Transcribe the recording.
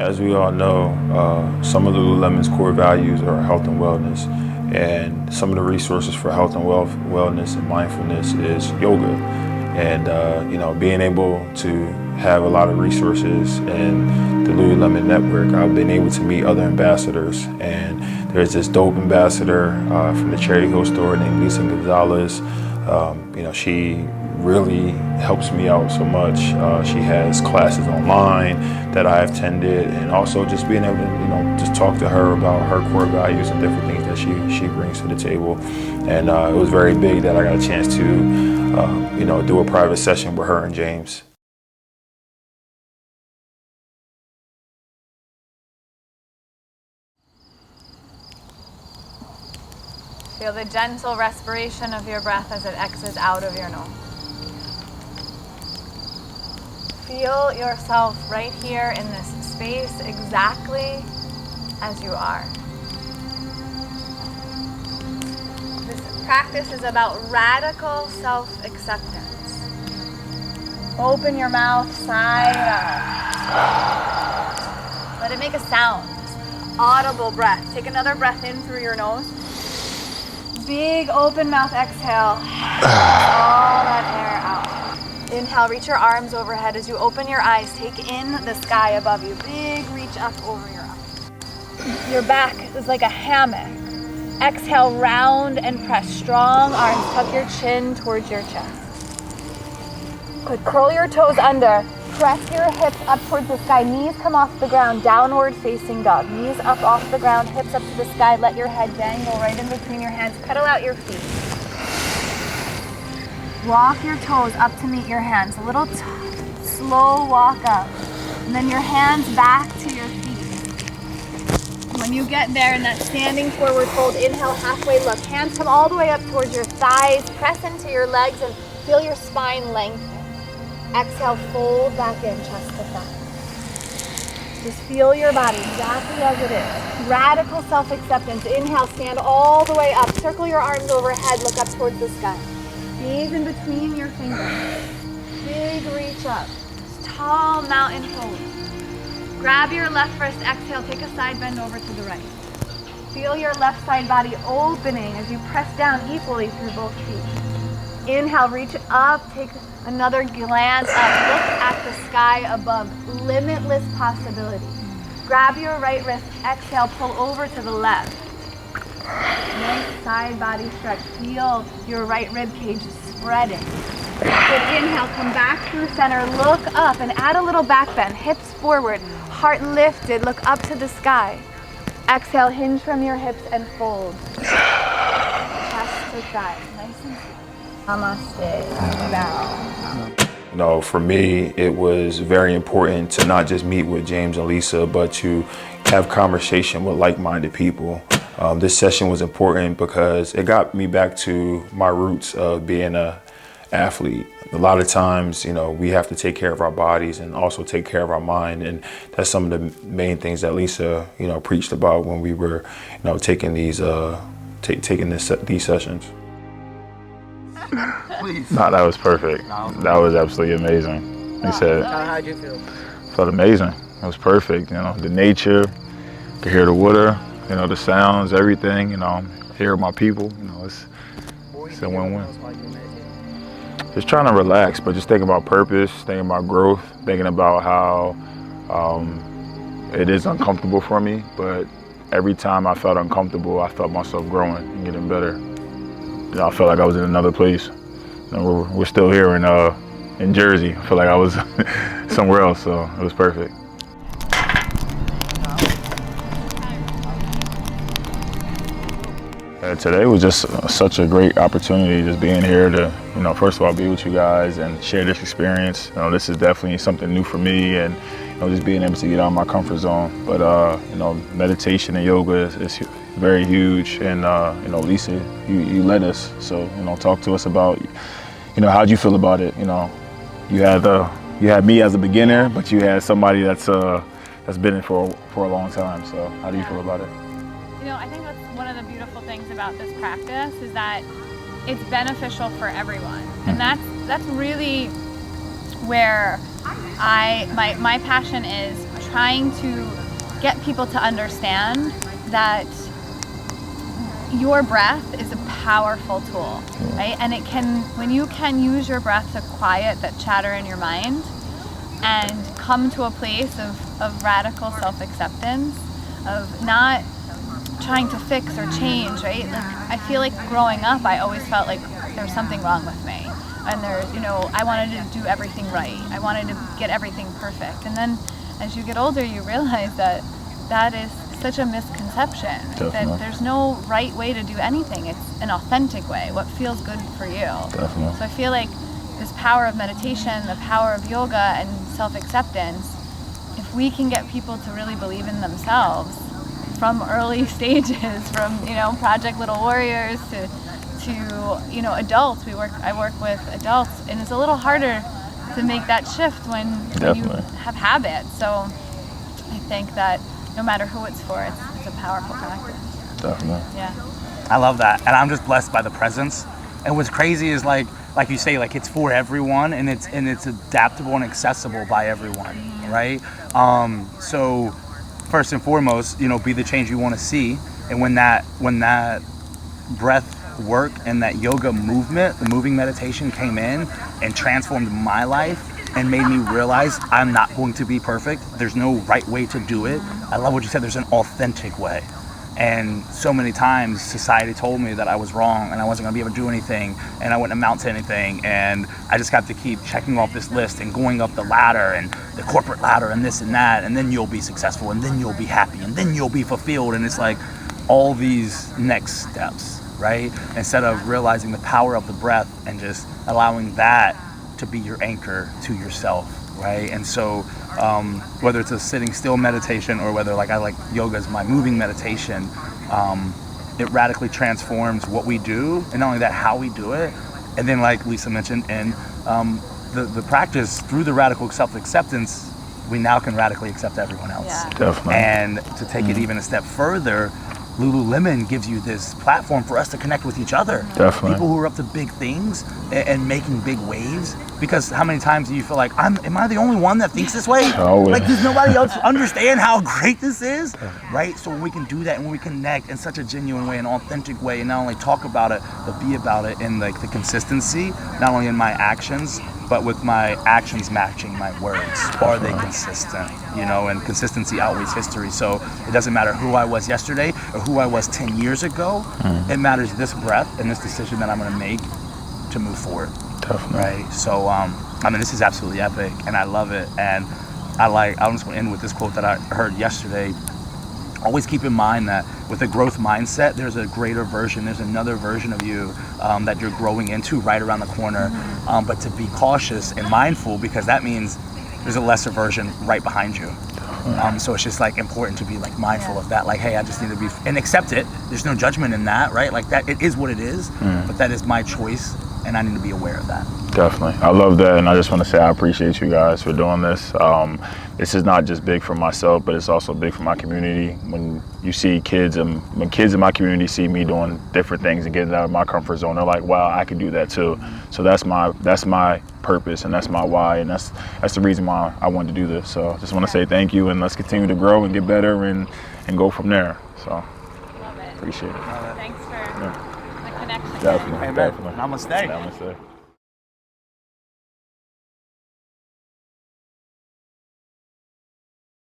As we all know, some of Lululemon's core values are health and wellness, and some of the resources for health and wellness and mindfulness is yoga. And being able to have a lot of resources in the Lululemon network, I've been able to meet other ambassadors. And there's this dope ambassador from the Cherry Hill store named Lisa Gonzalez. She really helps me out so much. She has classes online that I have attended, and also just being able to, just talk to her about her core values and different things that she brings to the table. And it was very big that I got a chance to, do a private session with her and James. Feel the gentle respiration of your breath as it exits out of your nose. Feel yourself right here in this space exactly as you are. This practice is about radical self-acceptance. Open your mouth, sigh it out. Let it make a sound. Audible breath. Take another breath in through your nose. Big open mouth exhale. All that air out. Inhale, reach your arms overhead as you open your eyes. Take in the sky above you. Big reach up over your eyes. Your back is like a hammock. Exhale, round and press. Strong arms. Tuck your chin towards your chest. Good. Curl your toes under. Press your hips up towards the sky. Knees come off the ground. Downward facing dog. Knees up off the ground. Hips up to the sky. Let your head dangle right in between your hands. Pedal out your feet. Walk your toes up to meet your hands. A little slow walk up. And then your hands back to your feet. When you get there in that standing forward fold, inhale, halfway look. Hands come all the way up towards your thighs. Press into your legs and feel your spine lengthen. Exhale, fold back in, chest to thigh. Just feel your body exactly as it is. Radical self-acceptance. Inhale, stand all the way up. Circle your arms overhead, look up towards the sky. Gaze in between your fingers. Big reach up. Tall mountain pose. Grab your left wrist, exhale, take a side bend over to the right. Feel your left side body opening as you press down equally through both feet. Inhale, reach up, take another glance up. Look at the sky above. Limitless possibility. Grab your right wrist, exhale, pull over to the left. Nice side body stretch. Feel your right rib cage spreading. Good. Inhale, come back through center, look up and add a little back bend. Hips forward, heart lifted, look up to the sky. Exhale, hinge from your hips and fold. Chest to thigh. Nice and slow. Namaste. Bow. For me, it was very important to not just meet with James and Lisa, but to have conversation with like-minded people. This session was important because it got me back to my roots of being an athlete. A lot of times, we have to take care of our bodies and also take care of our mind. And that's some of the main things that Lisa, preached about when we were, taking these sessions. Please. No, that was perfect. That was absolutely amazing. He said, How'd you feel? Felt amazing. It was perfect. The nature, could hear the water, the sounds, everything. Hear my people. It's a win-win. Just trying to relax, but just thinking about purpose, thinking about growth, thinking about how it is uncomfortable for me, but every time I felt uncomfortable, I felt myself growing and getting better. I felt like I was in another place. We're still here in Jersey. I feel like I was somewhere else, so it was perfect. Today was just such a great opportunity, just being here to, first of all, be with you guys and share this experience. This is definitely something new for me, and just being able to get out of my comfort zone. But meditation and yoga is very huge, and Lisa, you led us. So talk to us about, how'd you feel about it? You had me as a beginner, but you had somebody that's been in for a long time. So how do you feel about it? I think that's one of the beautiful things about this practice is that it's beneficial for everyone, and that's really where my passion is trying to get people to understand that your breath is a powerful tool, right? And it can, when you can use your breath to quiet that chatter in your mind and come to a place of radical self-acceptance, of not trying to fix or change, right? Like, I feel like growing up, I always felt like there was something wrong with me. And there, you know, I wanted to do everything right. I wanted to get everything perfect. And then as you get older, you realize that that is such a misconception. Definitely. That there's no right way to do anything. It's an authentic way, what feels good for you. Definitely. So I feel like this power of meditation, the power of yoga and self-acceptance, if we can get people to really believe in themselves from early stages, from, you know, Project Little Warriors to you know, adults. I work with adults, and it's a little harder to make that shift when you have habits. So I think that no matter who it's for, it's a powerful practice. Definitely. Yeah. I love that, and I'm just blessed by the presence. And what's crazy is like you say, like it's for everyone, and it's adaptable and accessible by everyone, right? So first and foremost, you know, be the change you want to see, and when that breath work and that yoga movement, the moving meditation came in and transformed my life and made me realize I'm not going to be perfect. There's no right way to do it. I love what you said, there's an authentic way. And so many times society told me that I was wrong and I wasn't gonna be able to do anything and I wouldn't amount to anything, and I just got to keep checking off this list and going up the ladder and the corporate ladder and this and that, and then you'll be successful and then you'll be happy and then you'll be fulfilled. And it's like all these next steps, right? Instead of realizing the power of the breath and just allowing that to be your anchor to yourself, right? And so whether it's a sitting still meditation or whether like I like yoga as my moving meditation, it radically transforms what we do, and not only that, how we do it. And then like Lisa mentioned, and the practice through the radical self-acceptance, we now can radically accept everyone else. Yeah. Definitely. And to take it even a step further, Lululemon gives you this platform for us to connect with each other. Definitely. People who are up to big things and making big waves. Because how many times do you feel like, am I the only one that thinks this way? Always. Like, does nobody else understand how great this is? Right? So when we can do that and when we connect in such a genuine way, an authentic way, and not only talk about it, but be about it in like the consistency, not only in my actions, but with my actions matching my words. Are they consistent? You know, and consistency outweighs history. So it doesn't matter who I was yesterday or who I was 10 years ago. It matters this breath and this decision that I'm gonna make to move forward. Definitely. Right? So, I mean, this is absolutely epic and I love it. And I'm just gonna end with this quote that I heard yesterday. Always keep in mind that with a growth mindset, there's a greater version, there's another version of you that you're growing into right around the corner. But to be cautious and mindful, because that means there's a lesser version right behind you. So it's just like important to be like mindful of that. Like, hey, I just need to be, and accept it. There's no judgment in that, right? Like that, it is what it is, but that is my choice and I need to be aware of that. Definitely. I love that, and I just want to say I appreciate you guys for doing this. This is not just big for myself, but it's also big for my community. When you see kids, and when kids in my community see me doing different things and getting out of my comfort zone, they're like, wow, I can do that too. So that's my purpose, and that's my why, and that's the reason why I wanted to do this. So I just want to say thank you, and let's continue to grow and get better and go from there. So Love it. appreciate it. Thanks for the connection. Definitely. Amen. Definitely. Namaste. Namaste.